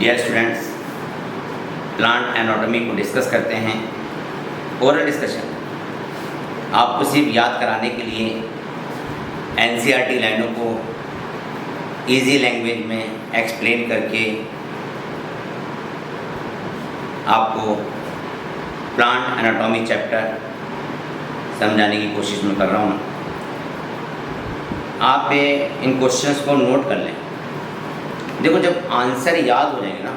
Dear students, plant anatomy को discuss करते हैं। ओरल डिस्कशन आपको सिर्फ याद कराने के लिए एनसीईआरटी लाइनों को इजी लैंग्वेज में एक्सप्लेन करके आपको प्लांट एनाटॉमी चैप्टर समझाने की कोशिश में कर रहा हूँ। आप इन क्वेश्चंस को नोट कर लें। देखो, जब आंसर याद हो जाएंगे ना,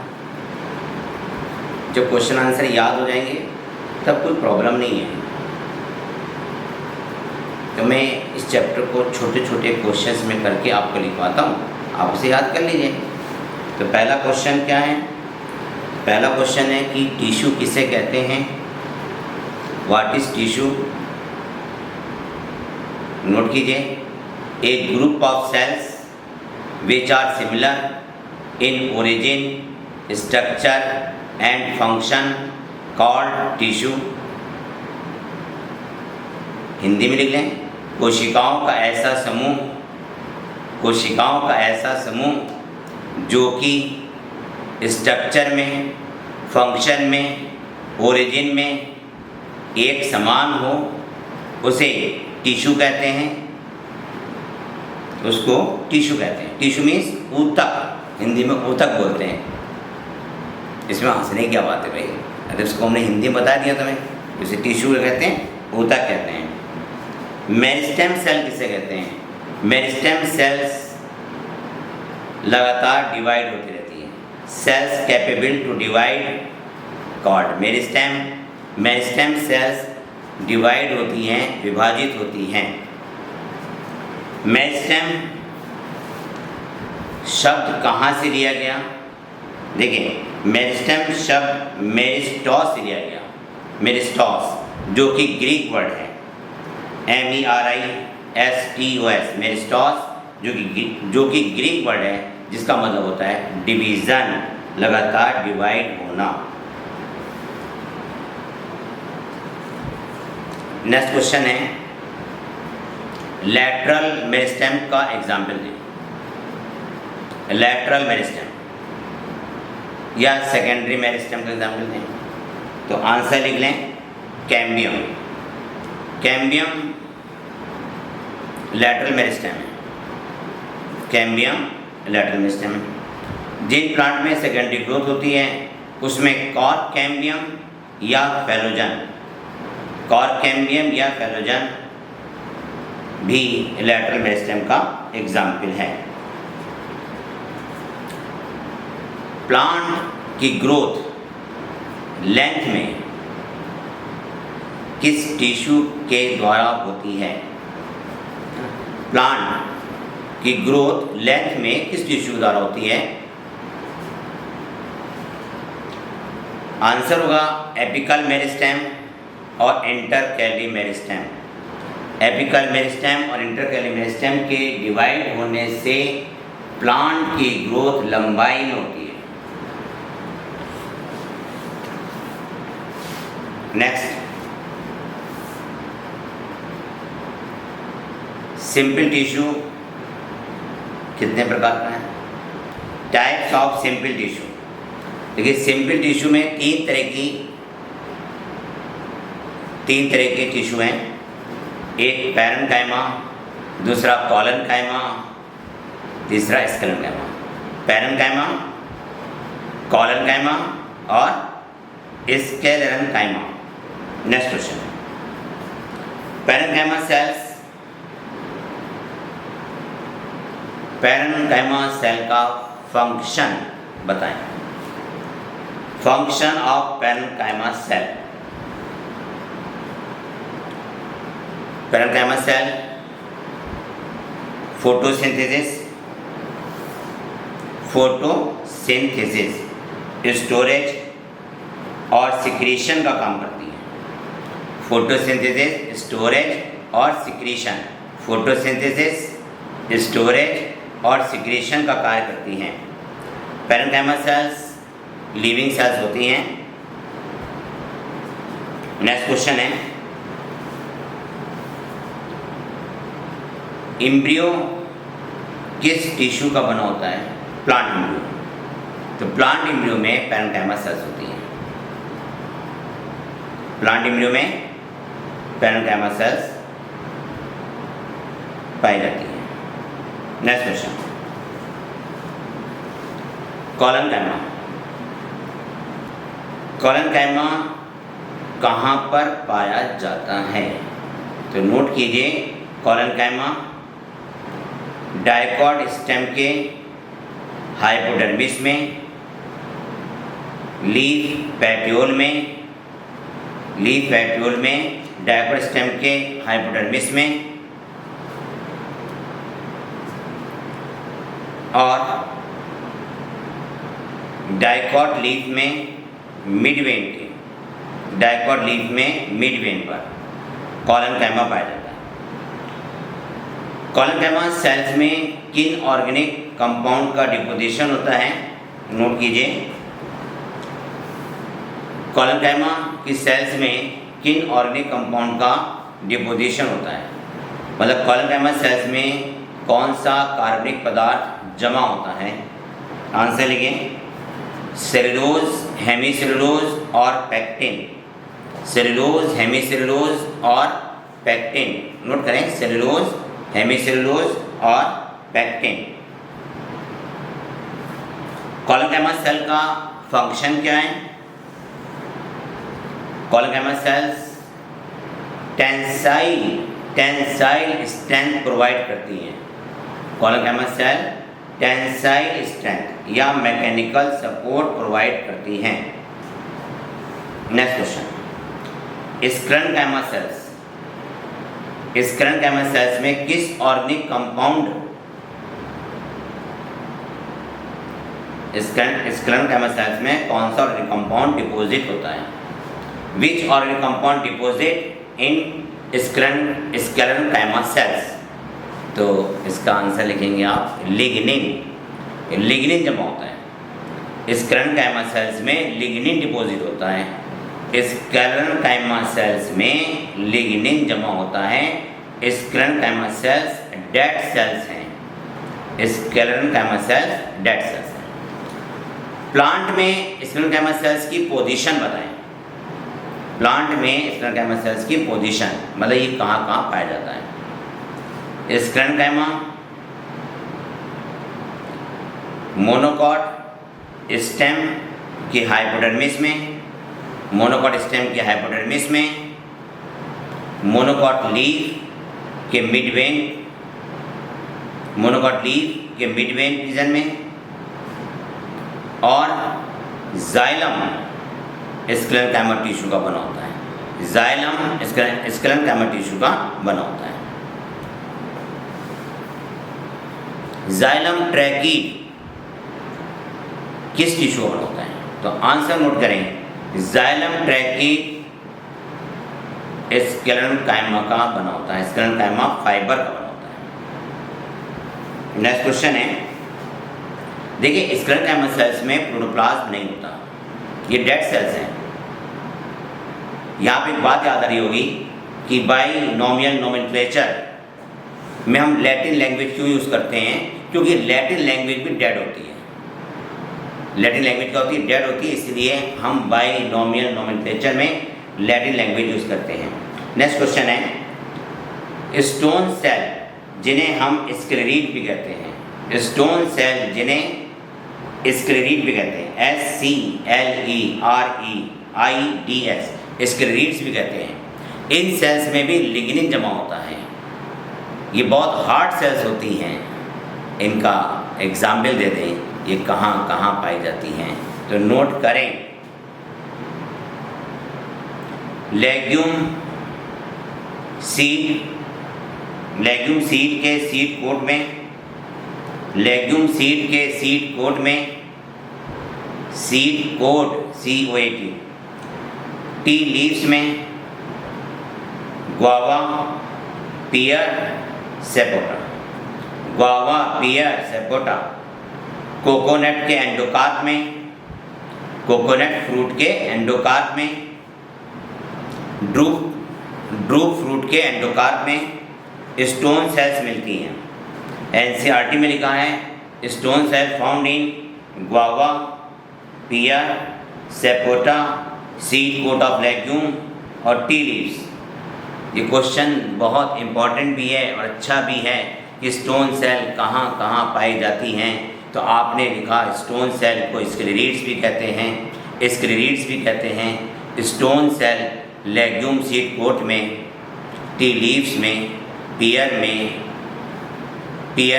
जब क्वेश्चन आंसर याद हो जाएंगे तब कोई प्रॉब्लम नहीं है। तो मैं इस चैप्टर को छोटे छोटे क्वेश्चंस में करके आपको लिखवाता हूँ, आप उसे याद कर लीजिए। तो पहला क्वेश्चन क्या है? पहला क्वेश्चन है कि टिश्यू किसे कहते हैं? What is tissue? नोट कीजिए। A group of cells which are similar in origin, structure and function called tissue। Hindi में लिख लें, कोशिकाओं का ऐसा समूह जो कि स्ट्रक्चर में, फंक्शन में, ओरिजिन में एक समान हो, उसे टिश्यू कहते हैं। उसको टिश्यू कहते हैं। टिश्यू मीन्स ऊतक, हिंदी में ऊतक बोलते हैं। इसमें हंसने की क्या बात है भाई? अरे उसको हमने हिंदी में बता दिया तुम्हें। इसे टिश्यू कहते हैं, ऊतक कहते हैं। मेरिस्टेम सेल किसे कहते हैं? मेरिस्टेम सेल्स लगातार डिवाइड होती रहती है। Cells capable to divide called meristem. Meristem cells divide होती हैं, विभाजित होती हैं। मेरिस्टेम शब्द कहाँ से लिया गया? देखिए, मेरिस्टेम शब्द मेरिस्टॉस से लिया गया। मेरिस्टॉस जो कि ग्रीक वर्ड है, MERISTOS, मेरिस्टॉस जो कि ग्रीक वर्ड है, जिसका मतलब होता है डिवीज़न, लगातार डिवाइड होना। नेक्स्ट क्वेश्चन है, लैटरल मेरिस्टेम का एग्जाम्पल दें। लैटरल मेरिस्टेम या सेकेंडरी मेरिस्टेम का एग्जाम्पल दें। तो आंसर लिख लें, कैम्बियम। कैम्बियम लैटरल मेरिस्टेम है। कैम्बियम लैटरल मेरिस्टेम है। जिन प्लांट में सेकेंडरी ग्रोथ होती है उसमें कॉर्क कैम्बियम या फेलोजन, कॉर्क कैम्बियम या फेलोजन भी लैटरल मेरिस्टेम का एग्जाम्पल है। प्लांट की ग्रोथ लेंथ में किस टिश्यू के द्वारा होती है? प्लांट की ग्रोथ लेंथ में किस टिश्यू के द्वारा होती है? आंसर होगा एपिकल मेरिस्टेम और इंटरकैली मेरिस्टेम। एपिकल मेरिस्टेम और इंटरकैली मेरिस्टेम के डिवाइड होने से प्लांट की ग्रोथ लंबाई में होती है। नेक्स्ट, सिंपल टिश्यू कितने प्रकार का है? Types of simple tissue. देखिए, सिंपल टिश्यू में तीन तरह के टिश्यू हैं। एक पैरेन्काइमा, दूसरा कॉलनकाइमा, तीसरा स्क्लेरेन्काइमा। पैरेन्काइमा, कॉलनकाइमा और sclerenchyma. Next question, parenchyma cells. Parenchyma cell का फंक्शन बताएं। Function of parenchyma cell. Parenchyma cell photosynthesis, storage और सिक्रीशन का काम करती है। फोटोसिंथेसिस, स्टोरेज और सिक्रीशन। फोटोसिंथेसिस, स्टोरेज और सिक्रीशन का कार्य करती हैं। पैरेन्काइमा सेल्स लिविंग सेल्स होती हैं। नेक्स्ट क्वेश्चन है, एम्ब्रियो किस टिश्यू का बना होता है? Plant embryo. तो प्लांट एम्ब्रियो में पैरेन्काइमा सेल्स होती हैं। प्लांट एम्ब्रियो में पैरेन्काइमा सेल्स पाई जाती है। Next question, collenchyma. कोलेनकाइमा कहाँ पर पाया जाता है? तो नोट कीजिए, कोलेनकाइमा डायकॉट स्टेम के हाइपोडर्मिस में, लीफ पेट्यूल में, डायकॉट स्टेम के हाइपोडर्मिस में और डायकॉट लीफ में मिडवेन पर कोलेनकाइमा पाया जाता है। कोलेनकाइमा सेल्स में किन ऑर्गेनिक कंपाउंड का डिपोजिशन होता है? नोट कीजिए, कोलेनकाइमा की सेल्स में किन ऑर्गेनिक कंपाउंड का डिपोजिशन होता है? मतलब कोलेनकाइमा सेल्स में कौन सा कार्बनिक पदार्थ जमा होता है? आंसर लिखिए, सेलुलोज, हेमीसेलुलोज और पैक्टिन। सेलुलोज, हेमीसेलुलोज और पैक्टिन। नोट करें, सेलुलोज, हेमीसेलुलोज और पैक्टिन। कोलेनकाइमा सेल का फंक्शन क्या है? Collenchyma cells tensile strength provide करती हैं। कोलेनकाइमा सेल टेंसाइल स्ट्रेंथ या मैकेनिकल सपोर्ट प्रोवाइड करती हैं। Next question, sclerenchyma cells. Sclerenchyma cells में किस ऑर्गेनिक कंपाउंड स्क्लेरेनकाइमा सेल्स में कौन सा ऑर्गेनिक कंपाउंड डिपोजिट होता है? Which organic compound deposit in sclerenchyma cells? तो इसका आंसर लिखेंगे आप लिग्निन। लिग्निन जमा होता है स्क्लेरेनकाइमा सेल्स में, लिग्निन डिपॉजिट होता है। स्क्लेरेनकाइमा सेल्स में लिग्निन जमा होता है। स्क्लेरेनकाइमा सेल्स डेड सेल्स हैं। स्क्लेरेनकाइमा सेल्स डेड सेल्स हैं। प्लांट में स्क्लेरेनकाइमा सेल्स की पोजीशन बताएं। प्लांट में स्क्लेरेनकाइमा सेल्स की पोजीशन मतलब ये कहाँ कहाँ पाया जाता है? स्क्लेरेनकाइमा मोनोकॉट स्टेम के हाइपोडर्मिस में, मोनोकॉट स्टेम के हाइपोडर्मिस में, मोनोकॉट लीफ के मिडवेन, मोनोकॉट लीफ के मिडवेन रीजन में और जाइलम स्क्लेरेनकाइमा टिश्यू का बना होता है। जाइलम स्क्लेरेनकाइमा टिश्यू का बना होता है। जाइलम ट्रैकीड किस टिश्यू का बना होता है? तो आंसर नोट करें, जाइलम ट्रैकीड स्क्लेरेनकाइमा का बना होता है। स्क्लेरेनकाइमा फाइबर का बना होता है। नेक्स्ट क्वेश्चन है, देखिए स्क्लेरेनकाइमा सेल्स में प्रोटोप्लाज्म नहीं होता, ये डेड सेल्स हैं। यहाँ पे एक बात याद आ रही होगी कि बाइनोमियल नोमेनक्लेचर में हम लैटिन लैंग्वेज क्यों यूज़ करते हैं? क्योंकि लैटिन लैंग्वेज भी डेड होती है। लैटिन लैंग्वेज क्या होती है? डेड होती है, इसलिए हम बाइनोमियल नोमेनक्लेचर में लैटिन लैंग्वेज यूज़ करते हैं। नेक्स्ट क्वेश्चन है, स्टोन सेल जिन्हें हम स्क्लेरीड भी कहते हैं। स्टोन सेल जिन्हें स्क्लेरीड भी कहते हैं, SCLEREIDS, स्क्लेरीड्स भी कहते हैं। इन सेल्स में भी लिग्निन जमा होता है। ये बहुत हार्ड सेल्स होती हैं। इनका एग्जाम्पल दे दें, ये कहाँ कहाँ पाई जाती हैं? तो नोट करें, लेग्यूम सीड के सीड कोट में, लेग्यूम सीड के सीड कोट में, seed coat COAT, tea leaves में, guava, pear, sapota, guava, pear, sapota, coconut के एंडोकार्प में, कोकोनट फ्रूट के एंडोकार्प में, ड्रूप फ्रूट के एंडोकार्प में स्टोन सेल्स मिलती हैं। NCERT में लिखा है, stone cell found in guava, pear, sapota, seed coat of legume और टी लीव्स। ये क्वेश्चन बहुत इम्पॉर्टेंट भी है और अच्छा भी है कि स्टोन सेल कहाँ कहाँ पाई जाती हैं। तो आपने लिखा स्टोन सेल को स्क्लेरीड्स भी कहते हैं, स्क्लेरीड्स भी कहते हैं। Stone cell legume seed coat में, टी लीव्स में, पियर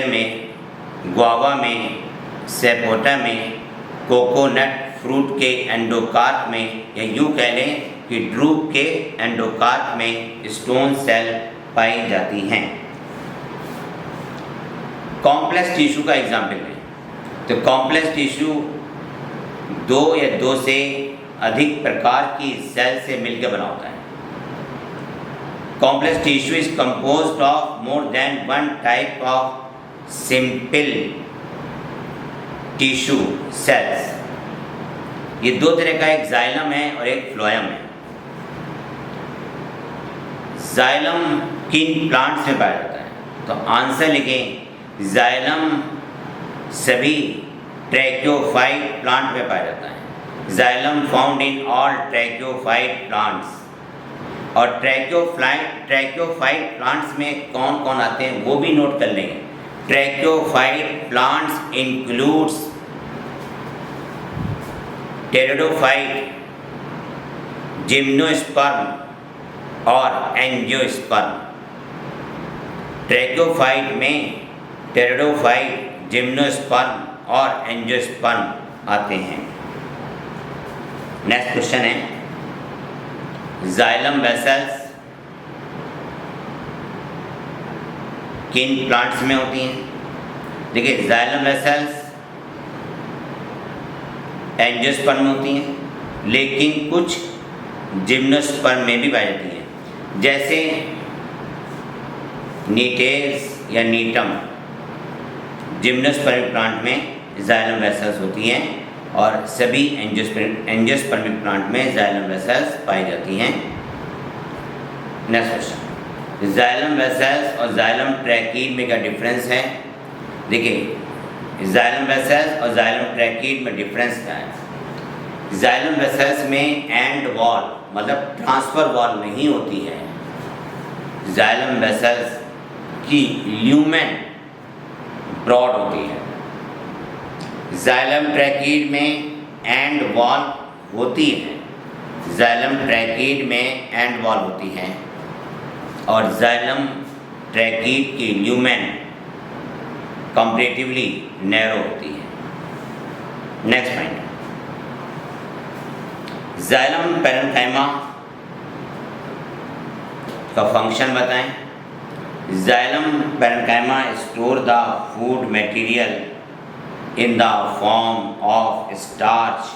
में, गुआवा में, सेपोटा में, कोकोनट फ्रूट के एंडोकार्प में, या यूँ कह लें कि ड्रूप के एंडोकार्प में स्टोन सेल पाई जाती हैं। कॉम्प्लेक्स टिश्यू का एग्जाम्पल लें तो कॉम्प्लेक्स टिश्यू दो या दो से अधिक प्रकार की सेल से मिलकर बना होता है। Complex tissue is composed of more than one type of simple tissue cells. ये दो तरह का, एक जाइलम है और एक फ्लोएम है। जाइलम किन प्लांट्स में पाया जाता है? तो आंसर लिखें, जाइलम सभी ट्रैकियोफाइट प्लांट में पाया जाता है। Xylem found in all tracheophyte plants. और ट्रैकियोफाइट प्लांट्स में कौन कौन आते हैं वो भी नोट कर लेंगे। ट्रैकियोफाइट प्लांट्स इंक्लूड्स टेरिडोफाइट, जिम्नोस्पर्म और एंजियोस्पर्म। ट्रैकियोफाइट में टेरिडोफाइट, जिम्नोस्पर्म और एंजियोस्पर्म आते हैं। नेक्स्ट क्वेश्चन है, जाइलम वेसल्स किन प्लांट्स में होती हैं? देखिए, जाइलम वेसल्स एंजियोस्पर्म में होती हैं, लेकिन कुछ जिम्नोस्पर्म में भी पाई जाती हैं, जैसे नीटेस या नीटम। जिम्नोस्पर्मिक प्लांट में जाइलम वेसल्स होती हैं और सभी एंजियोस्पर्मिक प्लांट में जाइलम वेसल्स पाई जाती हैं। नेक्स्ट क्वेश्चन, जाइलम वेसल्स और जाइलम ट्रैकीड में क्या डिफरेंस है? देखिए, जाइलम वेसल्स और जाइलम ट्रैकीड में डिफरेंस क्या है? जाइलम वेसल्स में एंड वॉल मतलब ट्रांसफर वॉल नहीं होती है। जाइलम वेसल्स की ल्यूमेन ब्रॉड होती है। जाइलम ट्रैकीड में एंड वॉल होती है। जाइलम ट्रैकीड में एंड वॉल होती है और जाइलम ट्रैकीड की ल्यूमेन कंपैरेटिवली नैरो होती है। नेक्स्ट पॉइंट, जाइलम पैरेन्काइमा का फंक्शन बताएं। Xylem parenchyma store the food material in the form of starch,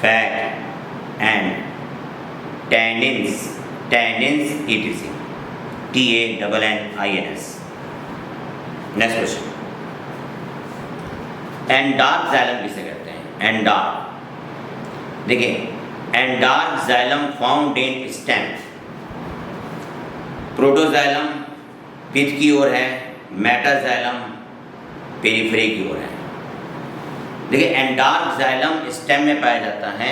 fat and tannins etc. TANNINS. Next question, endarch xylem किसे कहते हैं? एंडार्क, देखिए, endarch xylem found in stem. Protoxylem pith की ओर है, metaxylem periphery की ओर है। देखिए, एंडार्क जाइलम स्टेम में पाया जाता है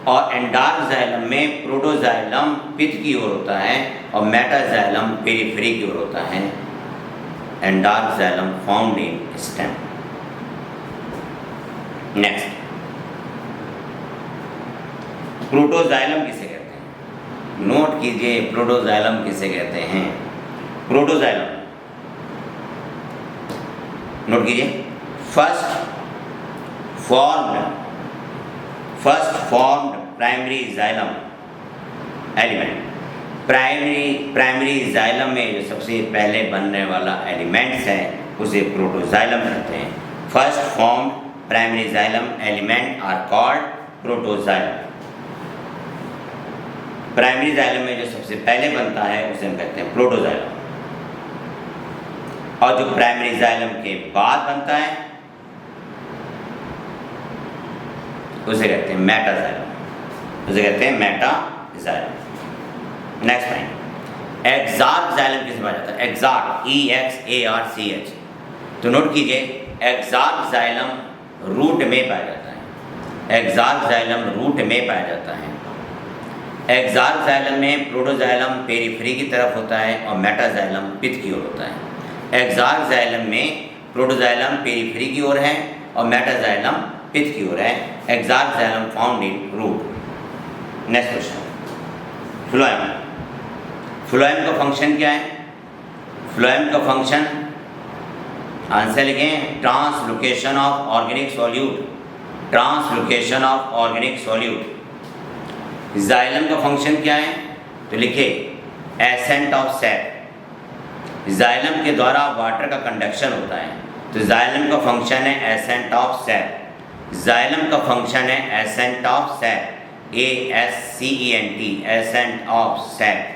और एंडार्क जाइलम में प्रोटोजाइलम पिथ की ओर होता है और मेटाजाइलम पेरिफेरी की ओर होता है। एंडार्क xylem found in stem. Next, protoxylem किसे कहते हैं? नोट कीजिए, प्रोटोजाइलम किसे कहते हैं? प्रोटोजाइलम नोट कीजिए, first formed primary xylem element. Primary xylem में जो सबसे पहले बनने वाला एलिमेंट्स है उसे प्रोटोजाइलम कहते हैं। First formed primary xylem element are called protoxylem. Primary xylem में जो सबसे पहले बनता है उसे हम कहते हैं प्रोटोजाइलम, और जो प्राइमरी जाइलम के बाद बनता है उसे कहते हैं मेटाजाइलम। उसे कहते हैं मेटाजाइलम। नेक्स्ट पॉइंट, एक्सार्क जाइलम किसे पाया जाता है? एक्सार्क, EXARCH। तो नोट कीजिए, एक्सार्क जाइलम रूट में पाया जाता है। एक्सार्क-जाइलम रूट में पाया जाता है। एक्सार्क-जाइलम में प्रोटोजाइलम पेरिफेरी की तरफ होता है और मेटाजाइलम पिथ की ओर होता है। एक्सार्क-जाइलम में प्रोटोजाइलम पेरिफेरी की ओर है और मेटाजाइलम पिथ की ओर है। Exarch xylem found in root. Next question, phloem. Phloem का फंक्शन क्या है? फ्लोएम का फंक्शन, आंसर लिखें, translocation of organic solute. Translocation of organic solute. Xylem का फंक्शन क्या है? तो लिखे एसेंट ऑफ सैप। जाइलम के द्वारा वाटर का कंडक्शन होता है, तो जाइलम का फंक्शन है एसेंट ऑफ सैप। जाइलम का फंक्शन है ascent of SAP, ASCENT, ascent of SAP.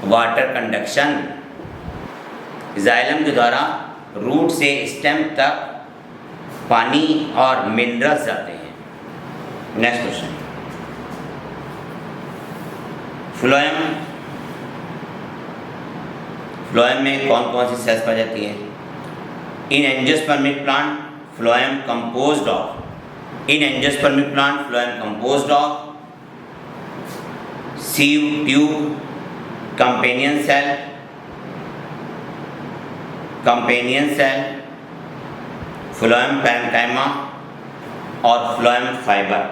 Water conduction, xylem के द्वारा रूट से स्टेम तक पानी और मिनरल्स जाते हैं। Next question, phloem. फ्लोएम में कौन कौन सी सेल्स पाई जाती है? In angiospermic plant phloem composed of, in angiospermic plant phloem composed of sieve tube, companion cell, phloem parenchyma और phloem fibre.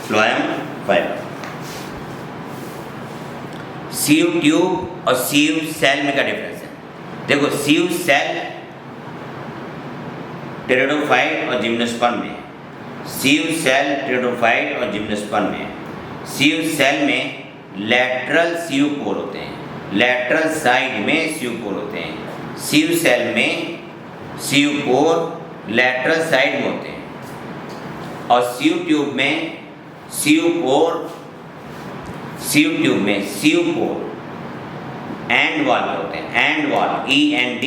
Phloem fibre. Sieve tube और सीव सेल में क्या डिफरेंस है? देखो, सीव सेल टेरिडोफाइट और जिम्नोस्पर्म में, sieve cell pteridophyte और gymnosperm में। सीव सेल में लैटरल सीव पोर होते हैं, लैटरल साइड में सीव पोर होते हैं। सीव सेल में सीव पोर लैटरल साइड में होते हैं और सीव ट्यूब में सीव पोर, सीव ट्यूब में सीव पोर एंड वॉल पर होते हैं, end wall, END,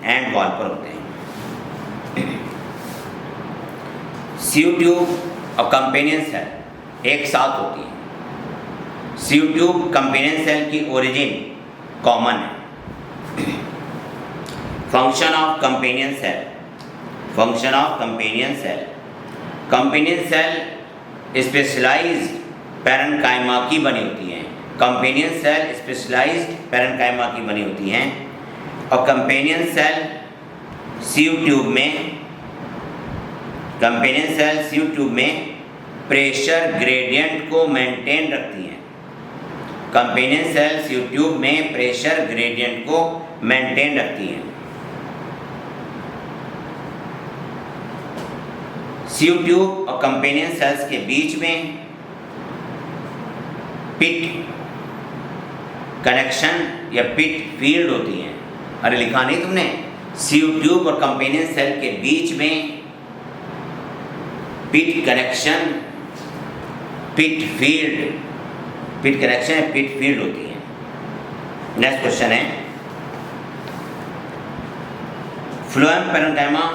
end wall पर होते हैं। सीव ट्यूब और कंपेनियन सेल एक साथ होती है। सीव ट्यूब कंपेनियन सेल की ओरिजिन कॉमन है। Function of companion cell, function of companion cell. Companion cell specialized parenchyma की बनी होती हैं। कंपेनियन सेल स्पेशलाइज्ड पैरेन्काइमा की बनी होती हैं और कंपेनियन सेल सीव ट्यूब में, कंपेनियन सेल सीव ट्यूब में प्रेशर ग्रेडियंट को मेंटेन रखती हैं। कंपेनियन सेल सीव ट्यूब में प्रेशर ग्रेडियंट को मेंटेन रखती हैं। सीव ट्यूब और कंपेनियन सेल्स के बीच में पिट कनेक्शन या पिट फील्ड होती है। अरे लिखा नहीं तुमने? सीव ट्यूब और कंपेनियन सेल के बीच में पिट कनेक्शन, पिट फील्ड, पिट कनेक्शन या पिट फील्ड होती है। नेक्स्ट क्वेश्चन है, फ्लोएम पैरेन्काइमा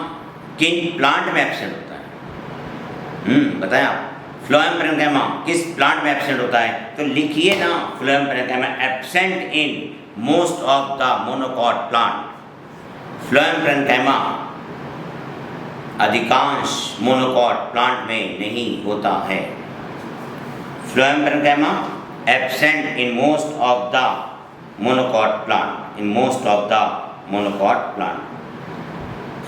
किन प्लांट में एब्सेंट होता है? बताएं आप, फ्लोएम पैरेन्काइमा किस प्लांट में एब्सेंट होता है? तो लिखिए ना, phloem parenchyma absent in most of the monocot plant. Phloem parenchyma अधिकांश मोनोकॉट प्लांट में नहीं होता है। Phloem parenchyma absent in most of the monocot plant, in most of the monocot plant.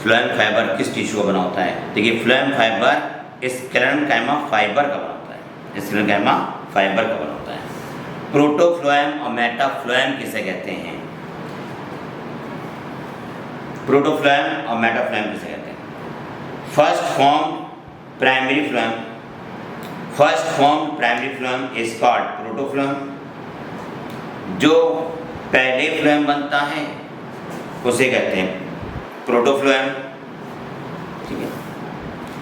Phloem fibre किस टिश्यू का बना होता है? देखिए, फ्लोएम फाइबर स्क्लेरेन्काइमा फाइबर का बना होता है, स्क्लेरेन्काइमा फाइबर का बना होता है। प्रोटोफ्लोएम और मेटाफ्लोएम किसे कहते हैं? प्रोटोफ्लोएम और मेटाफ्लोएम किसे कहते हैं? First form primary phloem, first form primary phloem is called protophloem. जो पहले फ्लोएम बनता है उसे कहते हैं प्रोटोफ्लोएम, ठीक है,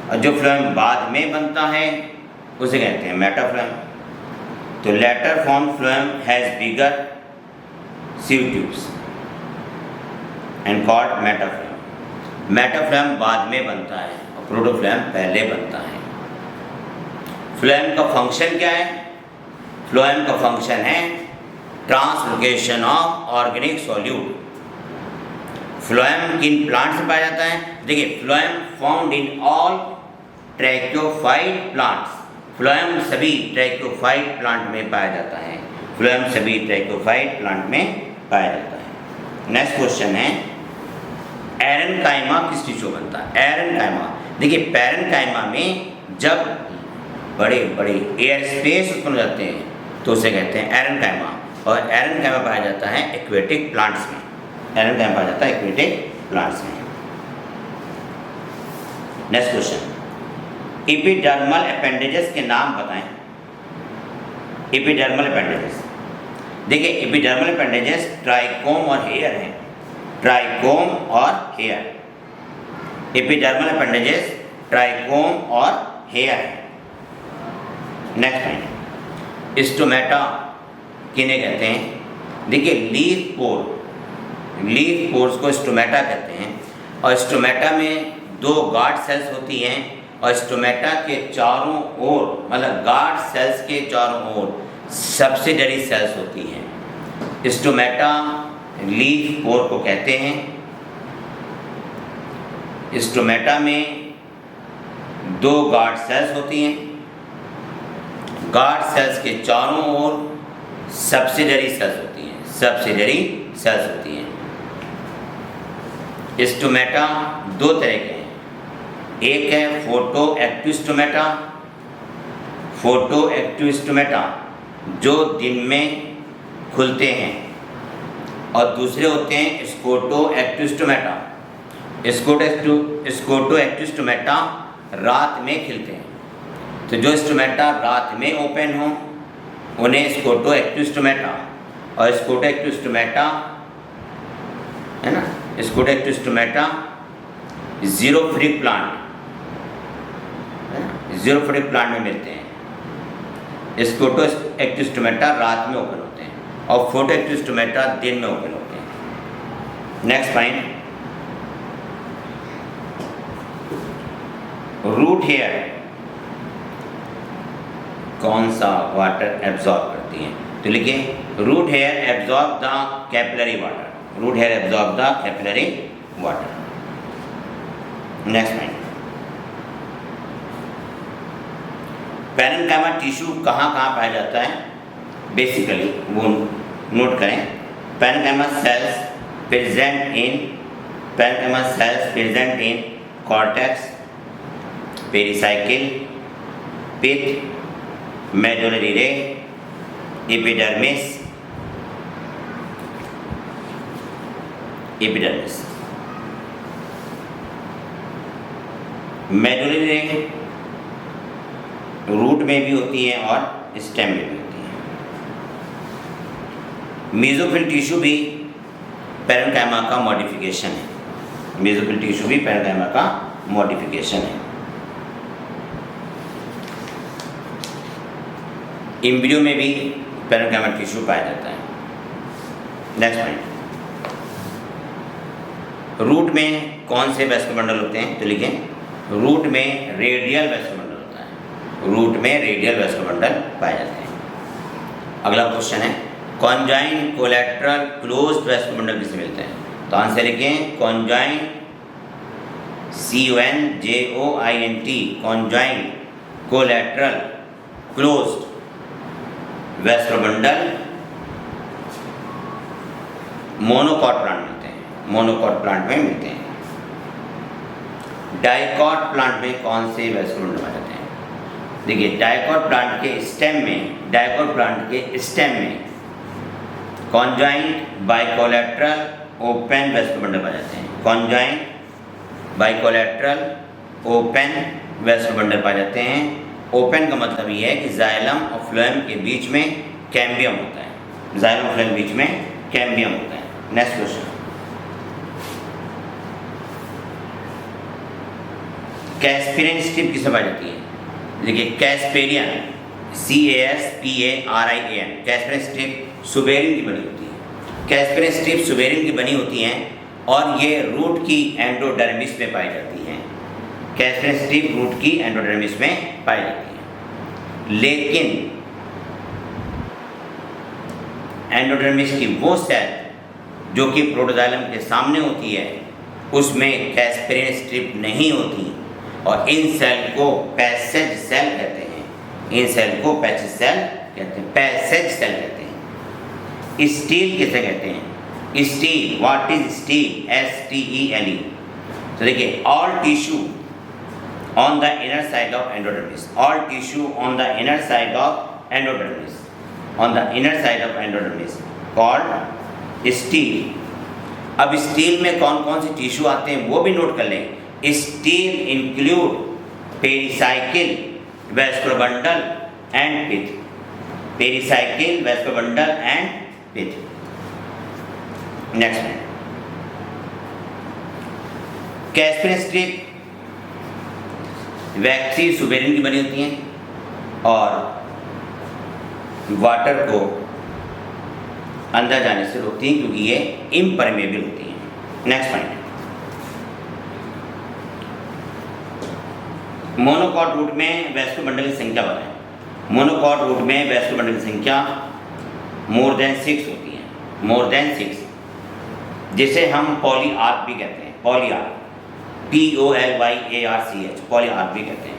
और जो फ्लोएम बाद में बनता है उसे कहते हैं मेटाफ्लोएम। तो later form phloem has bigger sieve tubes and called metaphloem. Metaphloem बाद में बनता है और प्रोटोफ्लोएम पहले बनता है। फ्लोएम का फंक्शन क्या है? फ्लोएम का फंक्शन है translocation of organic solute. Phloem किन प्लांट से पाया जाता है? देखिए, phloem found in all tracheophyte plants, phloem सभी ट्रैक्योफाइट प्लांट में पाया जाता है, फ्लोएम सभी ट्रैक्योफाइट प्लांट में पाया जाता है। नेक्स्ट क्वेश्चन है एरेनकाइमा किस टिश्यू बनता है? एरेनकाइमा, देखिए पैरेनकाइमा में जब बड़े बड़े एयर स्पेस उत्पन्न हो जाते हैं तो उसे कहते हैं एरेनकाइमा, और एरेनकाइमा पाया जाता है एक्वेटिक प्लांट्स में, एरेनकाइमा पाया जाता है एक्वेटिक प्लांट्स में। नेक्स्ट क्वेश्चन, एपिडर्मल अपेंडेजेस के नाम बताएं। एपिडर्मल अपेंडेजेस, देखिए एपिडर्मल अपेंडेजेस ट्राइकोम और हेयर हैं, ट्राइकोम और हेयर। एपिडर्मल अपेंडेजेस ट्राइकोम और हेयर है। नेक्स्ट पॉइंट, स्टोमेटा किन्हें कहते हैं? देखिए लीफ पोर्स को स्टोमेटा कहते हैं, और स्टोमेटा में दो गार्ड सेल्स होती हैं, और स्टोमेटा के चारों ओर मतलब गार्ड सेल्स के चारों ओर सब्सिडरी सेल्स होती हैं। स्टोमेटा लीफ पोर को कहते हैं। स्टोमेटा में दो गार्ड सेल्स होती हैं, गार्ड सेल्स के चारों ओर सब्सिडरी सेल्स होती हैं, सब्सिडरी सेल्स होती हैं। स्टोमेटा दो तरह के हैं, एक है photo active stomata, photo active stomata जो दिन में खुलते हैं, और दूसरे होते हैं scoto active stomata. Scoto active stomata रात में खिलते हैं, तो जो स्टोमेटा रात में ओपन हो उन्हें स्कोटो एक्टिव स्टोमेटा, और स्कोटो एक्टिव स्टोमेटा है ना, scoto active stomata zero free plant है ना, जीरो फ्री प्लांट में मिलते हैं। स्कोटो एक्टिव स्टोमेटा रात में ओपन होते हैं, और फोटो एक्टिव स्टोमेटा दिन में ओपन होते हैं। नेक्स्ट पॉइंट, रूट हेयर कौन सा वाटर एब्जॉर्ब करती हैं? तो लिखिए root hair absorb the capillary water, root hair absorb the capillary water. Next point, parenchyma tissue कहाँ कहाँ पाया जाता है? बेसिकली वो नोट करें, parenchyma cells present in cortex, pericycle, pith, medullary ray, epidermis, medullary ray root में भी होती है और स्टेम में भी होती है। मेसोफिल टिश्यू भी पैरेन्काइमा का मॉडिफिकेशन है, मेसोफिल टिश्यू भी पैरेन्काइमा का मॉडिफिकेशन है। एम्ब्रियो में भी पैरेन्काइमा टिश्यू पाया जाता है। नेक्स्ट पॉइंट, रूट में कौन से वेस्कोबंडल होते हैं? तो लिखें रूट में रेडियल वेस्कोबंडल होता है, रूट में रेडियल वेस्कोबंडल पाए जाते हैं। अगला क्वेश्चन है कॉन्जाइन कोलैटरल क्लोज्ड वेस्कोबंडल किससे मिलते हैं? तो आंसर लिखें conjoint, CONJOINT, conjoint collateral closed vascular bundle monocot plant मिलते हैं, मोनोकॉट प्लांट में मिलते हैं। डाइकॉट प्लांट में कौन से वेस्कोबंडल पाए जाते हैं? देखिए डाइकॉट प्लांट के स्टेम में कॉन्जाइंट बाइकोलेटरल ओपन वेस्कोबंडल पाए जाते हैं, कॉन्जाइंट बाइकोलेटरल ओपन वेस्कोबंडल पाए जाते हैं। ओपन का मतलब ये है कि जाइलम और फ्लोएम के बीच में कैम्बियम होता है, जाइलम और फ्लोएम के बीच में कैम्बियम होता है। नेक्स्ट क्वेश्चन, कैस्पेरियन स्ट्रिप किसमें पाई जाती है? देखिए Casparian, CASPARIAN, Casparian strip suberin की बनी होती है, कैस्पेरियन स्ट्रिप सुबेरिन की बनी होती हैं और ये रूट की एंडोडर्मिस में पाई जाती हैं। कैस्पेरियन स्ट्रिप रूट की एंडोडर्मिस में पाई जाती है, लेकिन एंडोडर्मिस की वो सेल जो कि प्रोटोजाइलम के सामने होती है उसमें कैस्पेरियन स्ट्रिप नहीं होती। और इन सेल को पैसेज सेल कहते हैं। इन सेल को पैसेज सेल कहते हैं, पैसेज सेल कहते हैं। स्टील किसे कहते हैं? Steel, what is steel? STELE। तो देखिए, all tissue on the inner side of endodermis, all tissue on the inner side of endodermis, on the inner side of endodermis called steel। अब steel में कौन कौन से टिश्यू आते हैं वो भी नोट कर लें। Stele include pericycle, vascular bundle and pith. Pericycle, vascular bundle and pith. Next है कैस्पियन स्ट्रिप, वैक्सी सुबेरिन की बनी होती हैं और वाटर को अंदर जाने से रोकती हैं क्योंकि ये इम्परमेबल होती हैं। नेक्स्ट पॉइंट, मोनोकॉट रूट में वैस्कुलर बंडल की संख्या बताएं। मोनोकॉट रूट में वैस्कुलर बंडल की संख्या मोर देन 6 होती है, मोर देन 6, जिसे हम पॉलीआर्क भी कहते हैं। पॉलीआर्क, POLYARCH, पॉलीआर्क भी कहते हैं।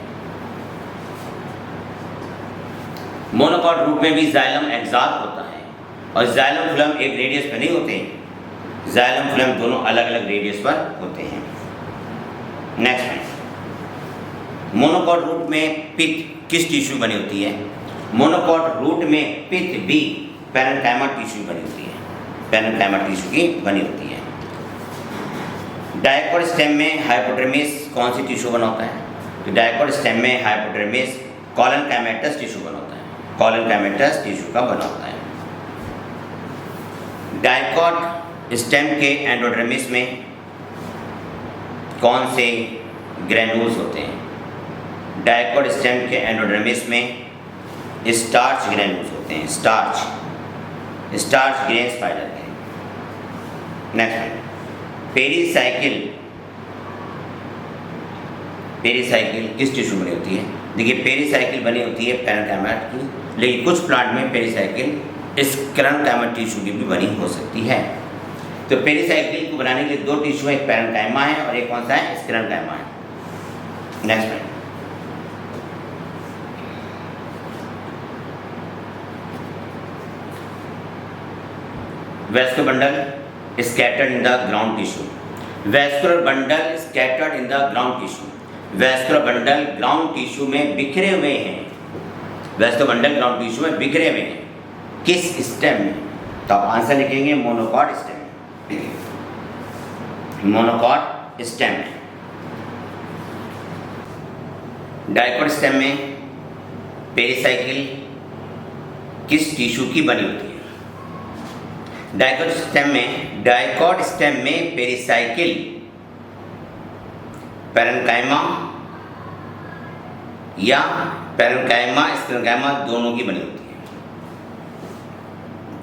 मोनोकॉट रूट में भी जाइलम एक्सार्क होता है और जाइलम फ्लम एक रेडियस पर नहीं होते हैं, जाइलम फ्लम दोनों अलग अलग रेडियस पर होते हैं। नेक्स्ट पॉइंट, मोनोकॉट रूट में पिथ किस टिश्यू बनी होती है? मोनोकॉट रूट में पिथ भी पैरेन्काइमा टिश्यू बनी होती है, पैरेन्काइमा टिश्यू की बनी होती है। डायकॉट स्टेम में हाइपोडर्मिस कौन सी टिश्यू बना होता है? तो डायकॉट स्टेम में हाइपोडर्मिस कॉलनकाइमेटस टिश्यू बना होता है, कॉलनकाइमेटस टिश्यू का बना होता है। डायकॉट स्टेम के एंडोडर्मिस में कौन से ग्रेन्यूल्स होते हैं? डायकॉट स्टेम के एंडोडर्मिस में स्टार्च ग्रेन्यूल्स होते हैं, स्टार्च ग्रेन्स पाए जाते हैं। नेक्स्ट, पेरिसाइकिल, पेरिसाइकिल किस टिश्यू बनी होती है? देखिए, पेरिसाइकिल बनी होती है पैरेन्काइमा की, लेकिन कुछ प्लांट में पेरिसाइकिल स्क्लेरेन्काइमा टिश्यू की भी बनी हो सकती है। तो पेरिसाइकिल को बनाने के लिए दो टिश्यू है, एक पैरेन्काइमा है और एक कौन सा है? स्क्लेरेन्काइमा है। Next point, vascular bundle scattered in the ground tissue, vascular bundle scattered in the ground tissue, vascular bundle ground tissue में बिखरे हुए हैं, vascular bundle ground tissue में बिखरे हुए हैं। किस स्टेम में? तो आप आंसर लिखेंगे मोनोकॉट स्टेम, मोनोकॉट स्टेम में। डायकॉट स्टेम में पेरिसाइकिल किस टिश्यू की बनी होती है? डायकॉट स्टेम में पेरिसाइकिल पैरेन्काइमा या पैरेन्काइमा स्क्लेरेन्काइमा दोनों की बनी होती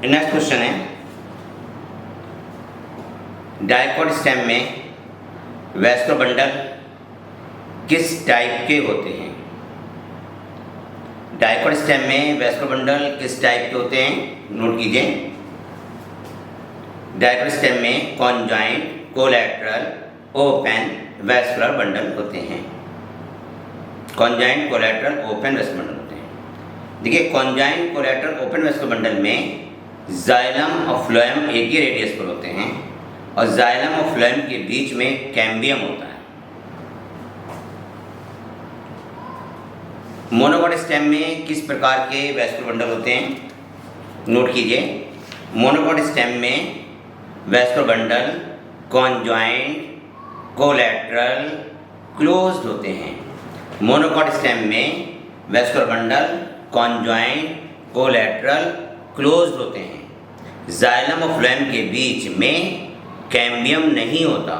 है। नेक्स्ट क्वेश्चन है, डायकॉट स्टेम में वैस्कुलर बंडल किस टाइप के होते हैं? डायकॉट स्टेम में वैस्कुलर बंडल किस टाइप के होते हैं? नोट कीजिए। डायकॉट स्टेम में conjoint, collateral, open vascular bundle होते हैं। Conjoint, collateral, open vascular bundle होते हैं। देखिए, conjoint, collateral, open vascular bundle में जाइलम और फ्लोएम एक ही रेडियस पर होते हैं और जाइलम और फ्लोएम के बीच में कैम्बियम होता है। मोनोकॉट स्टेम में किस प्रकार के वैस्कुलर बंडल होते हैं? नोट कीजिए। मोनोकॉट स्टेम में vascular bundle conjoint, collateral, closed होते हैं। मोनोकॉट स्टेम में vascular bundle conjoint, collateral, closed होते हैं। जाइलम और फ्लोएम के बीच में कैम्बियम नहीं होता।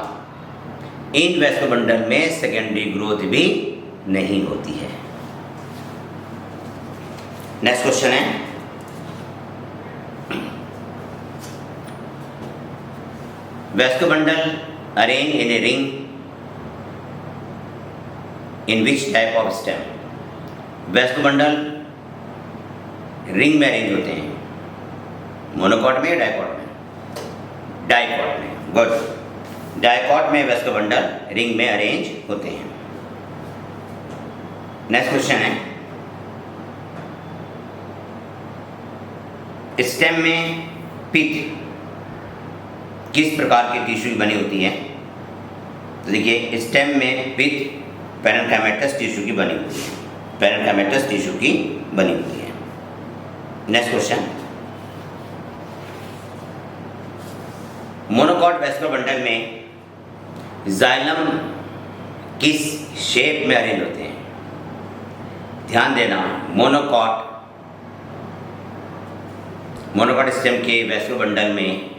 इन वैस्कुलर बंडल में सेकेंडरी ग्रोथ भी नहीं होती है। नेक्स्ट क्वेश्चन है, vascular bundle arrange in a ring in which type of stem? Vascular bundle ring में अरेंज होते हैं, मोनोकॉट में या डायकॉट में? डायकॉट में। गुड, डायकॉट में वैस्कुलर बंडल रिंग में अरेंज होते हैं। नेक्स्ट क्वेश्चन है, स्टेम में पिथ किस प्रकार की टिश्यू बनी होती है? तो देखिए स्टेम में पिथ पैरेन्काइमेटस टिश्यू की बनी होती है, पैरेन्काइमेटस टिश्यू की बनी होती है। Next question, monocot vascular bundle में जाइलम किस शेप में अरेंज होते हैं? ध्यान देना, मोनोकॉट स्टेम के वैस्कुलर बंडल में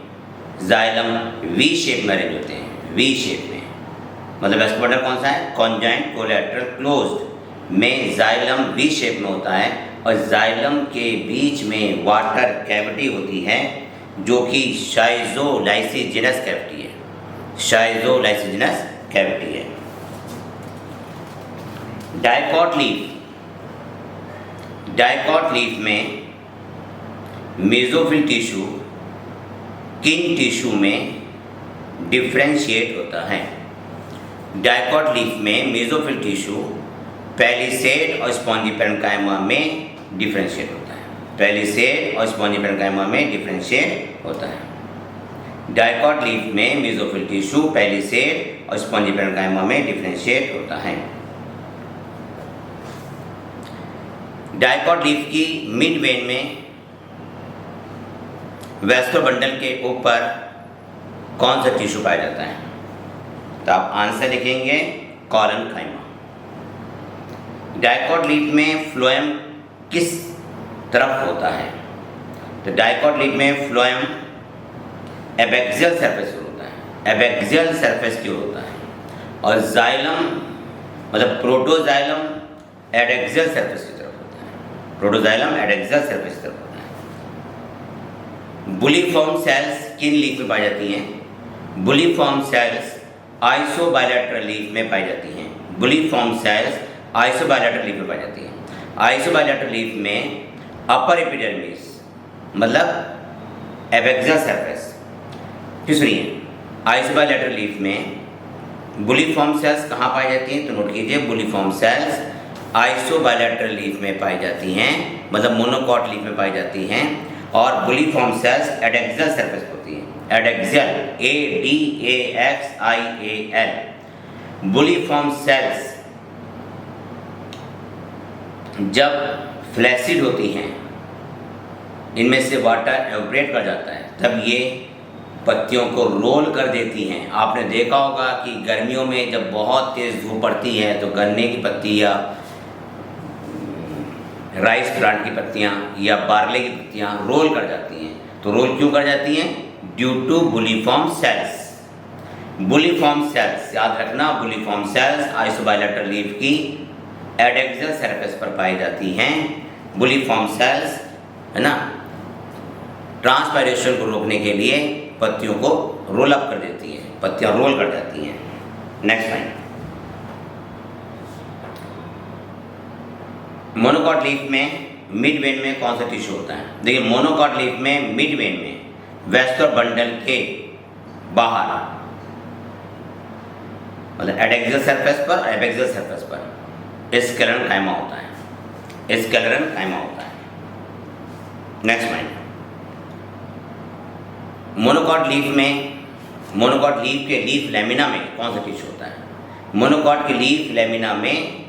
जाइलम वी शेप में अरेंज होते हैं, वी शेप में। मतलब वैस्कुलर बंडल कौन सा है? कॉन्जॉइंट कोलैटरल क्लोज्ड में जाइलम वी शेप में होता है और जाइलम के बीच में वाटर कैविटी होती है जो कि शाइज़ोलाइसिजिनस कैविटी है, शाइज़ोलाइसिजिनस कैविटी है। डाइकॉट लीफ में मेसोफिल टिश्यू किन टिश्यू में डिफ्रेंशिएट होता है? डाइकॉट लीफ में मेसोफिल टिश्यू पैलिसेड और स्पॉन्जी पैरेन्काइमा में डिफ्रेंशिएट होता है, पैलिसेड और स्पॉन्जी पैरेन्काइमा में डिफ्रेंशिएट होता है। डाइकॉट लीफ में मेसोफिल टिश्यू पैलिसेड और स्पॉन्जी पैरेन्काइमा में डिफ्रेंशिएट होता है। डाइकॉट लीफ की मिड वेन में वैस्कुलर बंडल के ऊपर कौन सा टिश्यू पाया जाता है? तो आप आंसर लिखेंगे कॉलनकाइमा। डाइकॉट लीफ में फ्लोएम किस तरफ होता है? तो डाइकॉट लीफ में फ्लोएम एबैक्सियल सरफेस की ओर होता है, एबैक्सियल सरफेस की ओर होता है। और जाइलम मतलब प्रोटोजाइलम एडैक्सियल सरफेस की तरफ होता है, प्रोटोजाइलम एडैक्सियल सरफेस की तरफ होता है। बुलीफॉर्म सेल्स किन लीफ में पाई जाती हैं? बुलीफॉर्म सेल्स आइसोबायलैटरल लीफ में पाई जाती हैं, बुलीफॉर्म सेल्स आइसोबायलैटरल लीफ में पाई जाती हैं। आइसोबायलैटरल लीफ में अपर एपिडर्मिस मतलब एबैक्सियल सरफेस, फिर सुनिए, आइसोबायलैटरल लीफ में बुलीफॉर्म सेल्स कहाँ पाई जाती हैं? तो नोट कीजिए, बुलीफॉर्म सेल्स आइसोबायलैटरल लीफ में पाई जाती हैं, मतलब मोनोकॉट लीफ में पाई जाती हैं। और बुलीफॉर्म सेल्स एडैक्सियल सरफेस होती है, एडैक्सियल ADAXIAL। बुलीफॉर्म सेल्स जब फ्लैसिड होती हैं, इनमें से वाटर एवोपरेट कर जाता है, तब ये पत्तियों को रोल कर देती हैं। आपने देखा होगा कि गर्मियों में जब बहुत तेज़ धूप पड़ती है तो गन्ने की पत्ती या राइस प्लांट की पत्तियाँ या बार्ले की पत्तियाँ रोल कर जाती हैं। तो रोल क्यों कर जाती हैं? Due to bulliform cells. Bulliform cells याद रखना, बुलीफॉर्म सेल्स आइसोबायलैटरल लीफ की एडैक्सियल सरफेस पर पाई जाती हैं। बुलीफॉर्म सेल्स है ना, ट्रांसपायरेशन को रोकने के लिए पत्तियों को रोल अप कर देती हैं, पत्तियाँ रोल कर जाती हैं। नेक्स्ट लाइन, मोनोकॉट लीफ में मिड वेन में कौन सा टिश्यू होता है? देखिए मोनोकॉट लीफ में मिड वेन में वैस्कुलर बंडल के बाहर मतलब एडैक्सियल सरफेस पर और एबैक्सियल सरफेस पर स्क्लेरेन्काइमा होता है, स्क्लेरेन्काइमा होता है। नेक्स्ट पॉइंट, मोनोकॉट लीफ के लीफ लेमिना में कौन सा टिश्यू होता है? मोनोकॉट के लीफ लेमिना में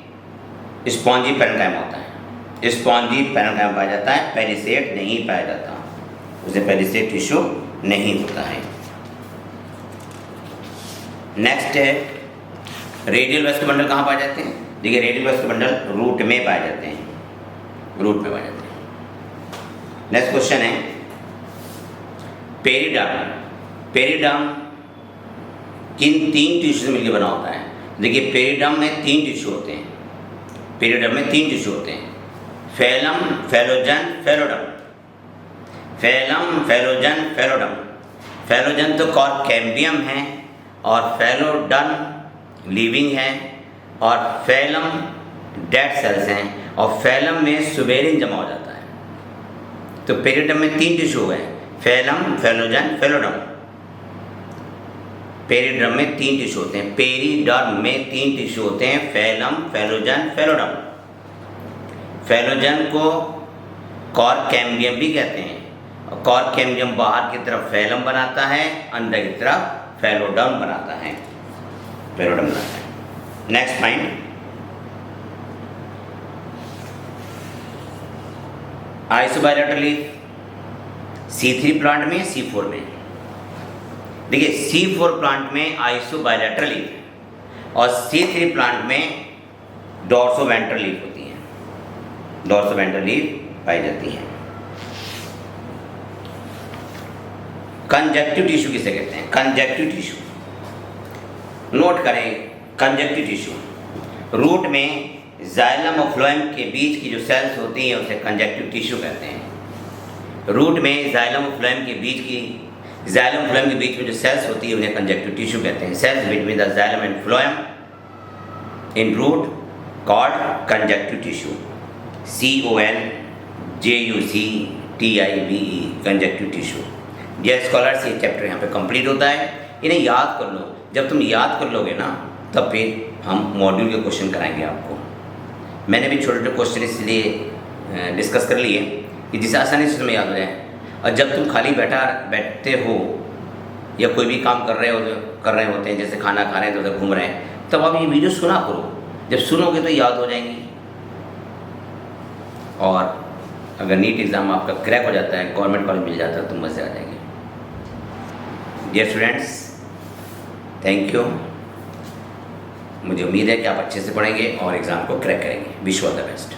स्पॉन्जी पैरेन्काइमा होता है, स्पॉन्जी पैरेन्काइमा पाया जाता है, पेरिसेट नहीं पाया जाता, उसे पेरिसेट टिश्यू नहीं होता है। नेक्स्ट है रेडियल वैस्कुलर बंडल कहाँ पाए जाते हैं? देखिए रेडियल वैस्कुलर बंडल रूट में पाए जाते हैं, रूट में पाए जाते हैं। नेक्स्ट क्वेश्चन है पेरिडर्म किन 3 टिश्यू से मिलकर बना होता है? देखिए पेरिडर्म में 3 टिश्यू होते हैं, पेरिडर्म में 3 टिश्यू होते हैं, phellum, phellogen, phelloderm. Phellum, phellogen, phelloderm. Phellogen तो कॉर्क कैम्बियम है और फेलोडन लिविंग है और फैलम डेड सेल्स हैं और फैलम में सुबेरिन जमा हो जाता है। तो पेरिडर्म में 3 टिश्यू हो गए, फैलम, फैलोजन, फेलोडम। पेरिडर्म में 3 टिश्यू होते हैं, पेरिडर्म में 3 टिश्यू होते हैं, फैलम, फैलोजन, फेलोडम। फैलोजन को कॉर्क कैम्बियम भी कहते हैं। और कॉर्क कैम्बियम बाहर की तरफ फैलम बनाता है, अंदर की तरफ फैलोडर्म बनाता है, फैलोडर्म बनाता है। Next point, isobilateral leaf C3 plant में, C4 में। देखिए C4 प्लांट में आइसोबायलैटरल लीफ है और C3 प्लांट में डॉर्सोवेंट्रल लीफ होती है, डॉर्सोवेंट्रल लीफ पाई जाती है। कंजक्टिव टिश्यू किसे कहते हैं? कंजक्टिव टिश्यू, नोट करें, कंजक्टिव टिश्यू रूट में जाइलम और फ्लोएम के बीच की जो सेल्स होती हैं उसे कंजक्टिव टिश्यू कहते हैं। रूट में जाइलम और फ्लोएम के बीच की, जाइलम फ्लोएम के बीच में जो सेल्स होती है उन्हें कंजक्टिव टिश्यू कहते हैं। Cells between the xylem and phloem in root called conjunctive tissue, CONJUCTIVE, conjunctive tissue. Dear scholars, ये चैप्टर यहाँ पे कंप्लीट होता है। इन्हें याद कर लो, जब तुम याद कर लोगे ना तब फिर हम मॉड्यूल के क्वेश्चन कराएंगे आपको। मैंने भी छोटे छोटे क्वेश्चन इसलिए डिस्कस कर लिए कि जिसे आसानी से तुम्हें याद हो जाए। और जब तुम खाली बैठते हो या कोई भी काम कर रहे होते हैं, जैसे खाना खा रहे हैं तो उधर घूम रहे हैं, तब आप ये वीडियो सुना करो। जब सुनोगे तो याद हो जाएंगी। और अगर नीट एग्ज़ाम आपका क्रैक हो जाता है, गवर्नमेंट कॉलेज मिल जाता है, तो मज़े आ जाएंगे। Dear students, thank you. मुझे उम्मीद है कि आप अच्छे से पढ़ेंगे और एग्ज़ाम को क्रैक करेंगे। Wish you all the best.